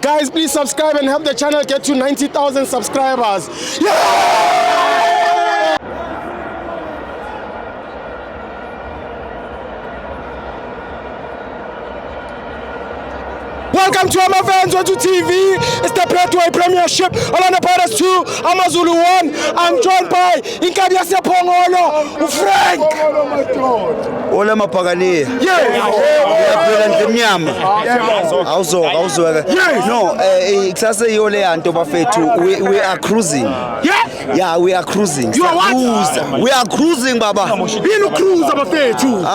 Guys, please subscribe and help the channel get to 90,000 subscribers. Yeah! Welcome to FANS Wethu TV. It's the Betway Premiership. Orlando Pirates 2, AmaZulu 1. I'm joined by Inkabi Pongolo, Frank. Ola mapagani. No, ikusasa yole yanto bafethu. We are cruising. Yeah, we are cruising. You are what? We are cruising, baba. You cruise bafethu.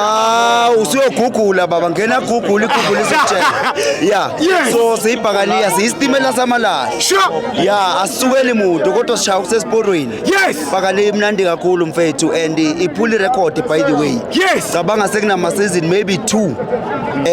Usiyogugula baba. Ngena Google isitshela. Yeah. Yes. So siyibhakaniya siyistimela samalala. Sure. Yeah, asukeli muntu kodwa sishaya kusesiporweni. Yes. Bhakani imnandi kakhulu mfethu and iphuli record by the way. Yes. Cabanga sekunama season maybe 2.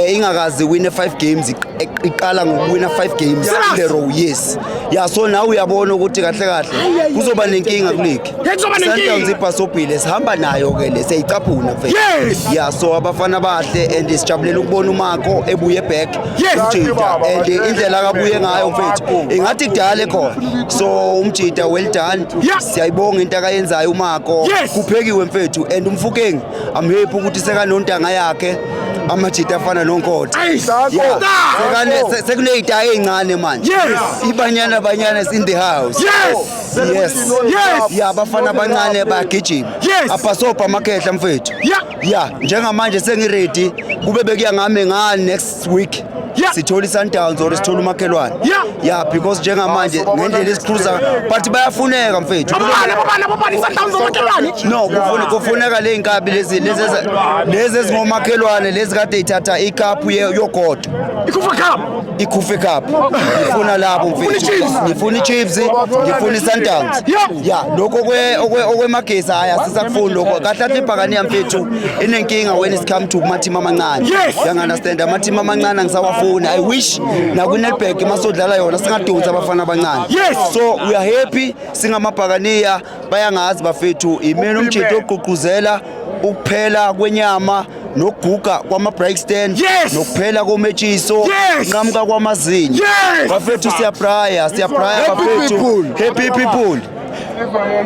Ingakazi win 5 games iqala ngokuwina 5 games in a row. Yes. Yeah, so now uyabona ukuthi kahle kahle kuzoba nenkinga kuleague. Sundowns ipasobhile sihamba nayo ke le siyayicaphuna mfethu. Yes. Yeah, so abafana bahle and sijabulela ukubona uMako ebuye back. Yes. And indlela akabuye ngayo mfethu ingathi kudala khona. So umjida well done. Siyayibonga into akayenzayo uMako. Kuphekiwe mfethu and umfukeng I'm happy ukuthi sekanontanga yakhe amajita afana nonkotha. Sekuneyita ezincane manje. Ibanyana is in the house. Yes. Yeah, abafana abancane bayagijima. Apasopa amakehla mfethu. Yeah, njengamanje sengiready kube bekuya ngame ngani next week. Sithola Sundowns or sithola umakhelwane. Yeah, because njengamanje ngendlela isicruiser but bayafuneka mfethu. Sundowns umakhelwane. No, kufuneka le inkabi lezi ezingomakhelwane lezi kade ithatha icup yogodo. Ikufe cup. Ngifuna lapho mfethu. Ngifuna iChiefs, ngifuna iSundowns. Yeah, lokho okwemagesi aya sisakufuna lokho. Kahle ibhakaniya mfethu inenkinga when it come to amateam amancane. You understand? Amateam amancane ngisawafuna. I wish na kuNetbank masodlala yona singadonsa abafana abancane. So we are happy singamabhakaniya bayangazi bafethu imena umjito oqhuquzela ukuphela kwenyama nokuguga kwama break stand nokuphela kometshiso ngamka kwamazinyo bafethu siyapraya bafethu happy people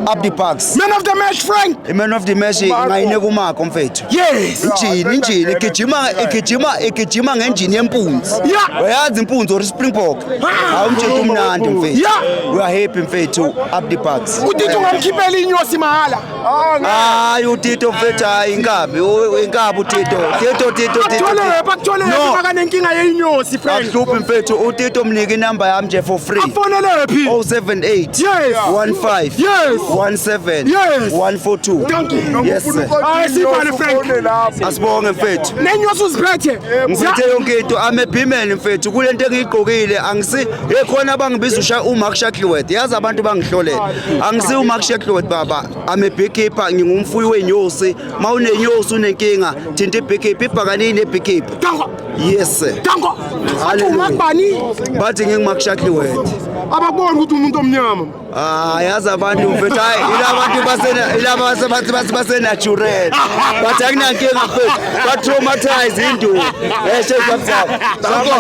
up the parks. Man of the match, Frank. Man of the match ngayineka uMako mfethu. Yes. Injini igijima ngenjini yempunzi. Uyazi impunzi or Springbok. Awumjito umnandi mfethu. We are happy mfethu up the parks. Utito ngamkhiphela inyosi mahala. Utito mfethu inkabi utito. Bakuthole bakanenkinga yeinyosi friend. Akuhluphi mfethu utito mnika inamba yami nje for free. Afonele phi? 078 15 17 142. Thank you. Yes sir. Sibale Frank. Asibonge mfethu. Nenyosi uziphethe. Ngiphethe yonke into amebhimeni mfethu kulento engiyigqokile angisi ekhona abangibiza usha uMark Shackleworth. Yazi abantu bangihlolela. Angisi uMark Shackleworth baba. Ame big keeper ngingumfuyi wenyosi. Mawunenyosi unenkinga thinta ibig keeper ibhakanini ebig keeper. Yes sir. Dango. Umakbani. Bathi nginguMark Shackleworth. Ababona ukuthi umuntu omnyama. Yazi abantu mfethu hayi ilabantu basenatural. But akunankinga mfethu. Ba traumatize into. Shake up. Dango.